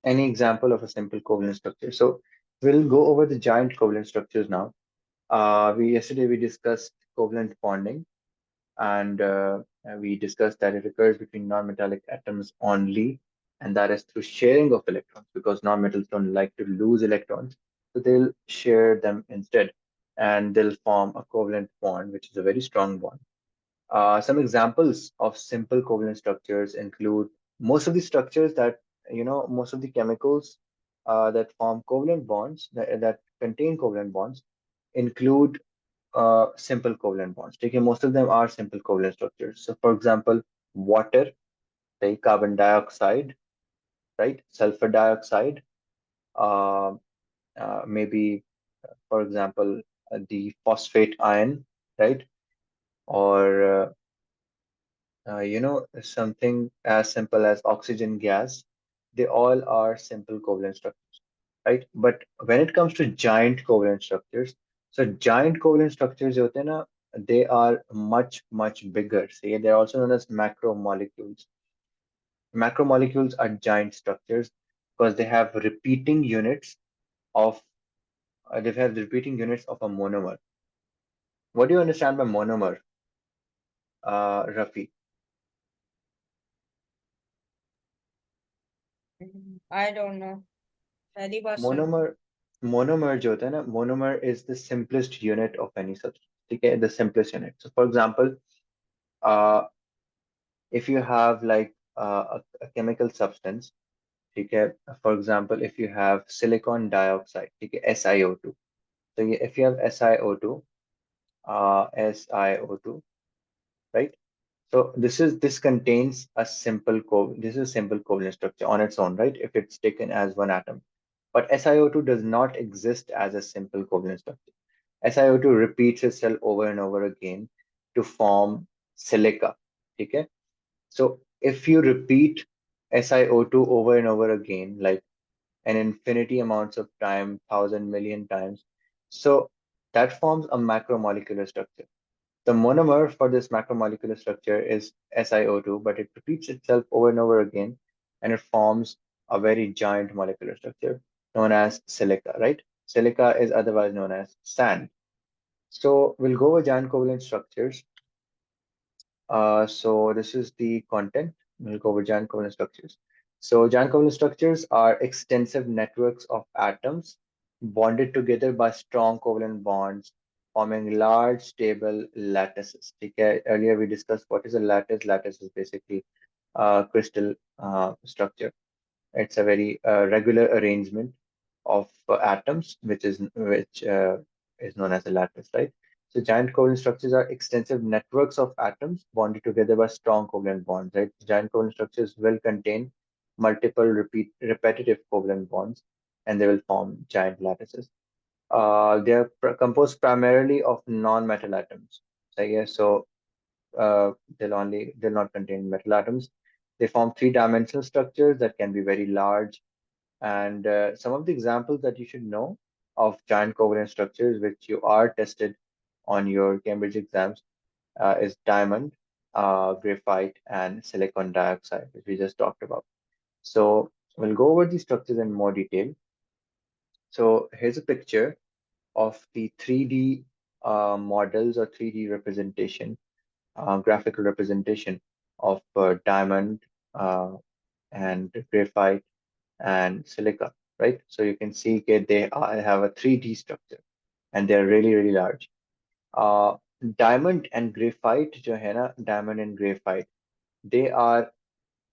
any example of a simple covalent structure. So we'll go over the giant covalent structures now. We yesterday we discussed covalent bonding, and we discussed that it occurs between non-metallic atoms only, and that is through sharing of electrons, because non-metals don't like to lose electrons, so they'll share them instead, and they'll form a covalent bond, which is a very strong bond. Some examples of simple covalent structures include most of the structures that, most of the chemicals that form covalent bonds, that contain covalent bonds, include simple covalent bonds. Okay, most of them are simple covalent structures. So, for example, water, say carbon dioxide, right? Sulfur dioxide, uh, maybe, for example, the phosphate ion, right? Or something as simple as oxygen gas. They all are simple covalent structures, right? But when it comes to giant covalent structures, so giant covalent structures, जो होते हैं ना, they are much, much bigger. See, they're also known as macromolecules. Macromolecules are giant structures because they have repeating units of a monomer. What do you understand by monomer, Rafi? I don't know. पहली बार सुन रही Monomer, monomer जो होता है ना, monomer is the simplest unit of any substance. ठीक है, the simplest unit. So, for example, uh, if you have like a chemical substance, ठीक है, for example, if you have silicon dioxide, ठीक है, SiO2. So, if you have SiO2, SiO2, right? So this contains a this is a simple covalent structure on its own, right? If it's taken as one atom. But SiO2 does not exist as a simple covalent structure. SiO2 repeats itself over and over again to form silica. Okay? So if you repeat SiO2 over and over again, like an infinity amounts of time, thousand million times, so that forms a macromolecular structure. The monomer for this macromolecular structure is SiO2, but it repeats itself over and over again, and it forms a very giant molecular structure known as silica, right? Silica is otherwise known as sand. So we'll go over giant covalent structures. So this is the content. We'll go over giant covalent structures. So giant covalent structures are extensive networks of atoms bonded together by strong covalent bonds, forming large stable lattices. Okay? Earlier we discussed what is a lattice. Lattice is basically a crystal structure. It's a very regular arrangement of atoms, which is known as a lattice, right? So giant covalent structures are extensive networks of atoms bonded together by strong covalent bonds, right? Giant covalent structures will contain multiple repetitive covalent bonds, and they will form giant lattices. They are composed primarily of non-metal atoms. So yes, so they'll not contain metal atoms. They form three-dimensional structures that can be very large, and some of the examples that you should know of giant covalent structures, which you are tested on your Cambridge exams, is diamond, graphite, and silicon dioxide, which we just talked about. So we'll go over these structures in more detail. So here's a picture of the 3D models or 3D representation, graphical representation of diamond and graphite and silica, right? So you can see that have a 3D structure, and they're really, really large. Uh, diamond and graphite, जो है ना, diamond and graphite, they are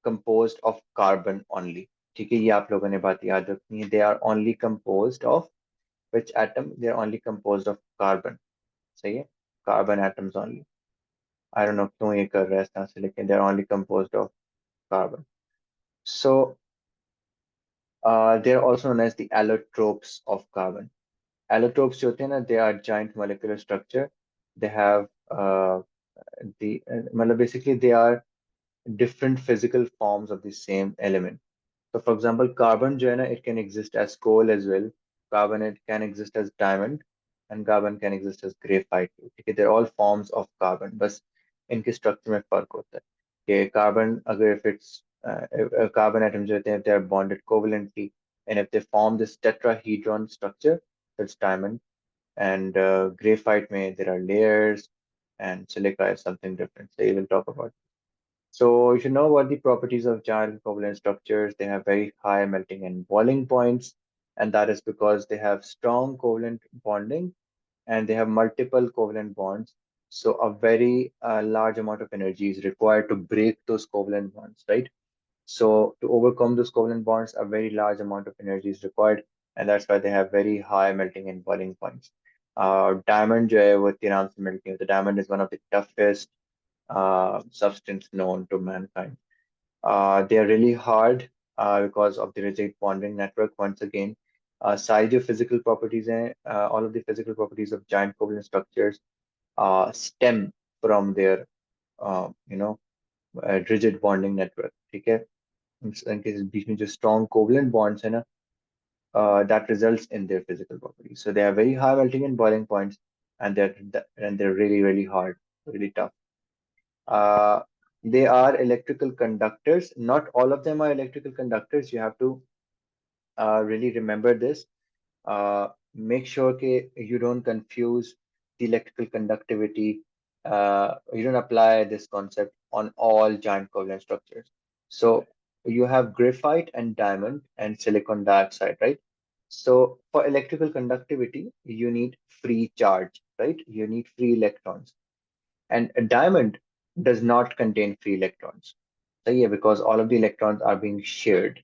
composed of carbon only. ठीक है, ये आप लोगों ने बात याद रखनी है. They are only composed of which atom? They are only composed of carbon. सही है? Carbon atoms only. I don't know क्यों ये कर रहा है इस तरह से, लेकिन they are only composed of carbon. So they are also known as the allotropes of carbon. Allotropes जो होते हैं ना, they are giant molecular structure. They have मतलब basically they are different physical forms of the same element. So for example, carbon जो है ना, it can exist as coal as well. Carbon it can exist as diamond, and carbon can exist as graphite too. ठीक है, they're all forms of carbon. बस इनके structure में फर्क होता है कि carbon अगर if it's carbon atoms जो होते हैं, if they are bonded covalently, and if they form this tetrahedron structure, that's diamond. And graphite may there are layers, and silica is something different. So we will talk about. So you should know what the properties of giant covalent structures. They have very high melting and boiling points, and that is because they have strong covalent bonding and they have multiple covalent bonds. So a very large amount of energy is required to break those covalent bonds, right? So to overcome those covalent bonds, a very large amount of energy is required, and that's why they have very high melting and boiling points. Diamond जो है वो तीन से melting है. The diamond is one of the toughest substance known to mankind. They are really hard because of the rigid bonding network. Once again, सारी जो physical properties हैं, all of the physical properties of giant covalent structures stem from their you know rigid bonding network. ठीक है, इनके बीच में जो strong covalent bonds है ना, that results in their physical properties. So they have very high melting and boiling points, and they're really hard, really tough. Uh, they are electrical conductors. Not all of them are electrical conductors. You have to really remember this. Make sure that you don't confuse the electrical conductivity. You don't apply this concept on all giant covalent structures. So you have graphite and diamond and silicon dioxide, right? So for electrical conductivity, you need free charge, right? You need free electrons. And a diamond does not contain free electrons. So yeah, because all of the electrons are being shared.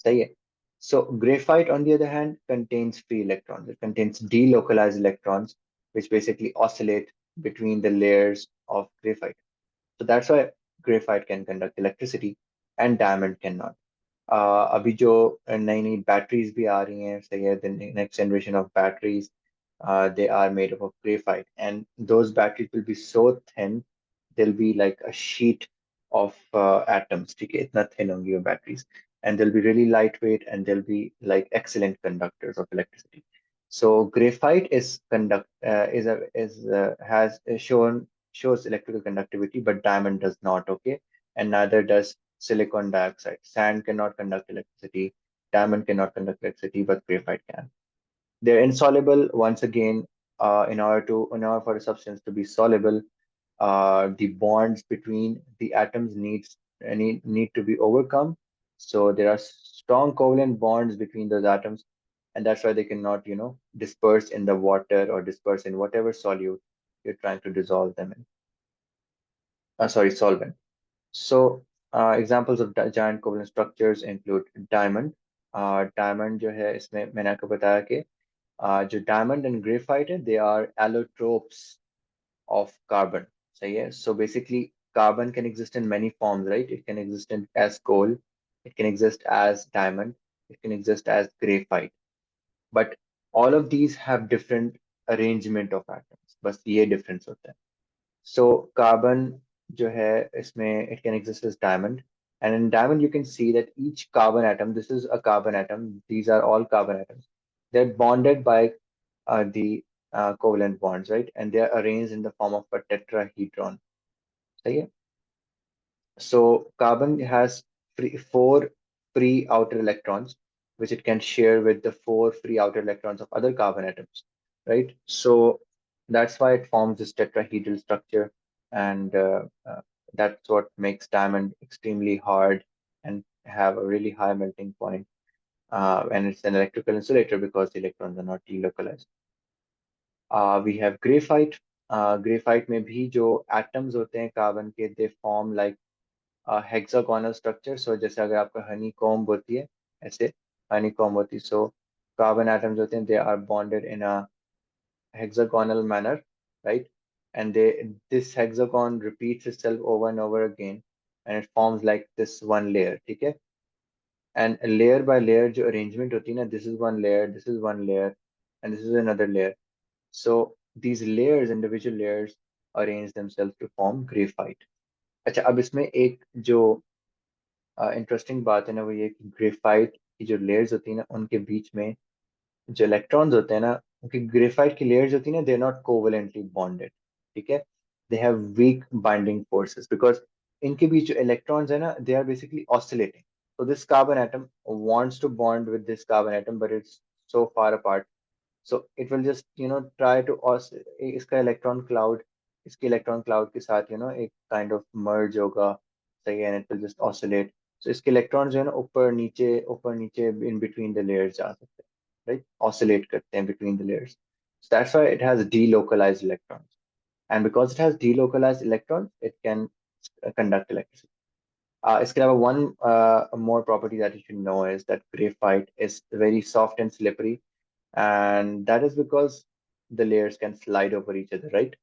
सही है. So graphite, on the other hand, contains free electrons. It contains delocalized electrons, which basically oscillate between the layers of graphite. So that's why graphite can conduct electricity and diamond cannot. अभी जो नई नई batteries भी आ रही हैं, सही है, the next generation of batteries, they are made up of graphite, and those batteries will be so thin, they'll be like a sheet of atoms. ठीक है, इतना thin होंगी वो batteries, and they'll be really lightweight, and they'll be like excellent conductors of electricity. So graphite has shows electrical conductivity, but diamond does not. Okay, and neither does silicon dioxide. Sand cannot conduct electricity, diamond cannot conduct electricity, but graphite can. They're insoluble. Once again, in order for a substance to be soluble, the bonds between the atoms need to be overcome. So there are strong covalent bonds between those atoms, and that's why they cannot, disperse in the water or disperse in whatever solute you're trying to dissolve them in. Sorry, solvent. So examples of giant covalent structures include diamond. Diamond जो है, इसमें मैंने आपको बताया कि जो diamond and graphite है, they are allotropes of carbon. सही है. So basically, carbon can exist in many forms, right? It can exist as coal, it can exist as diamond, it can exist as graphite. But all of these have different arrangement of atoms. बस ये difference होता है. So carbon जो है इसमें, it can exist as diamond, and in diamond you can see that each carbon atom, this is a carbon atom, these are all carbon atoms, they're bonded by the covalent bonds, right? And they are arranged in the form of a tetrahedron. सही है. So carbon has four free outer electrons, which it can share with the four free outer electrons of other carbon atoms, right? So that's why it forms this tetrahedral structure, and that's what makes diamond extremely hard and have a really high melting point. And it's an electrical insulator because the electrons are not delocalized. We have graphite. Graphite में भी जो atoms होते हैं carbon के, they form like hexagonal structure. So जैसे अगर आपका Honey comb होती है, ऐसे हनी कॉम्ब होती है. So carbon atoms होते हैं, they are bonded in a hexagonal manner, right? And this hexagon repeats itself over and over again, and it forms like this one layer. ठीक है. And layer by layer जो arrangement होती है ना, this is one layer, this is one layer, and this is another layer. So these layers, individual layers, arrange themselves to form graphite. अच्छा, अब इसमें एक जो इंटरेस्टिंग बात है ना, वो ये कि ग्रेफाइट की जो लेयर्स होती है ना, उनके बीच में जो इलेक्ट्रॉन्स होते हैं ना, उनकी ग्रेफाइट की लेयर्स होती है ना, they are not covalently bonded. ठीक है. They have weak binding forces because इनके बीच जो electrons है ना, they are basically oscillating. So this carbon atom wants to bond with this carbon atom, but it's so far apart. So it will just, try to इसका electron cloud, इसके electron cloud के साथ, एक kind of merge होगा, सही है, and it will just oscillate. So इसके electrons जो है ना, ऊपर नीचे in between the layers जा सकते हैं, right? Oscillate करते हैं between the layers. So that's why it has delocalized electrons. And because it has delocalized electrons, it can conduct electricity. इसके अलावा one more property that you should know is that graphite is very soft and slippery, and that is because the layers can slide over each other, right?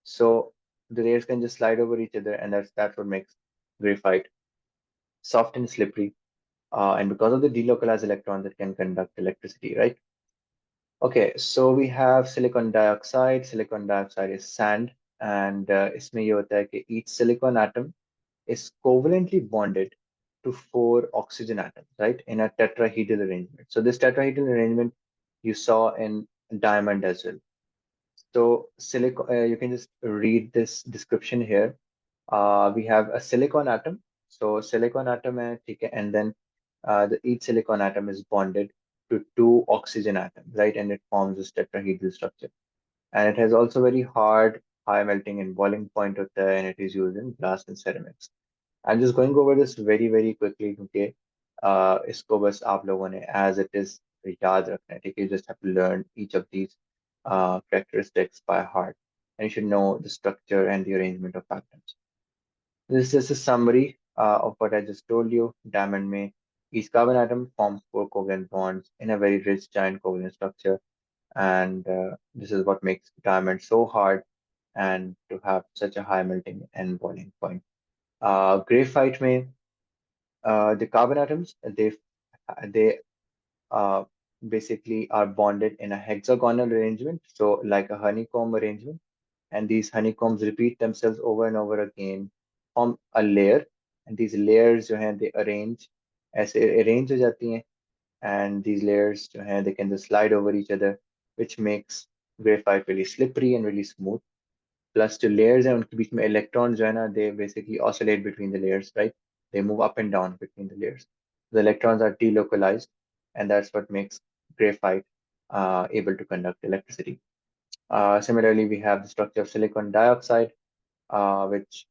So the layers can just slide over each other, and that's what makes graphite soft and slippery. And because of the delocalized electrons, it can conduct electricity, right? Okay, so we have silicon dioxide. Silicon dioxide is sand, and इसमें ये होता है कि each silicon atom is covalently bonded to four oxygen atoms, right, in a tetrahedral arrangement. So this tetrahedral arrangement you saw in diamond as well. So silicon, you can just read this description here. We have a silicon atom. So silicon atom है, ठीक है, and then each silicon atom is bonded to two oxygen atoms, right, and it forms this tetrahedral structure. And it has also very hard, high melting and boiling point होता है, and it is used in glass and ceramics. I'm just going over this very very quickly क्योंकि इसको बस आप लोगों ने as it is याद रखना है, ठीक है? You just have to learn each of these characteristics by heart, and you should know the structure and the arrangement of atoms. This is a summary of what I just told you. Diamond में each carbon atom forms four covalent bonds in a very rich giant covalent structure, and this is what makes diamond so hard and to have such a high melting and boiling point. Graphite में the carbon atoms they uh, basically are bonded in a hexagonal arrangement, so like a honeycomb arrangement, and these honeycombs repeat themselves over and over again, form a layer, and these layers जो हैं they arrange ऐसे arrange हो जाती हैं, and these layers जो हैं they can just slide over each other, which makes graphite really slippery and really smooth. Plus जो layers हैं उनके बीच में electrons जो है ना they basically oscillate between the layers, right? They move up and down between the layers. The electrons are delocalized, and that's what makes graphite able to conduct electricity. Similarly, we have the structure of silicon dioxide, which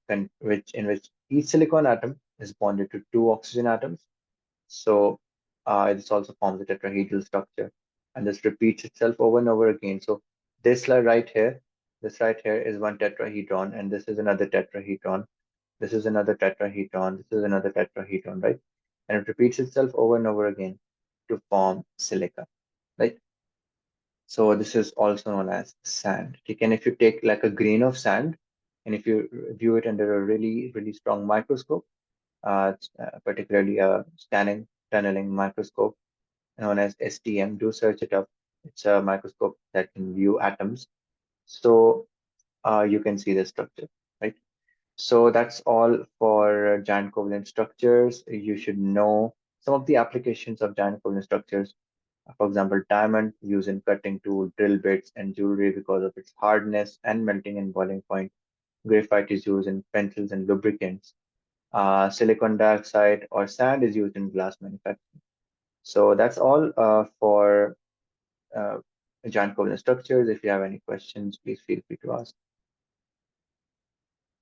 each silicon atom is bonded to two oxygen atoms. So this also forms a tetrahedral structure, and this repeats itself over and over again. So right here, this right here is one tetrahedron, and this is another tetrahedron. This is another tetrahedron. This is another tetrahedron, right? And it repeats itself over and over again to form silica, right? So this is also known as sand. And if you take like a grain of sand, and if you view it under a really, really strong microscope, particularly a scanning tunneling microscope known as STM, do search it up. It's a microscope that can view atoms. So you can see the structure, right? So that's all for giant covalent structures. You should know some of the applications of giant covalent structures. For example, diamond used in cutting tool, drill bits, and jewelry because of its hardness and melting and boiling point. Graphite is used in pencils and lubricants. Silicon dioxide or sand is used in glass manufacturing. So that's all for uh, giant covalent structures. If you have any questions, please feel free to ask.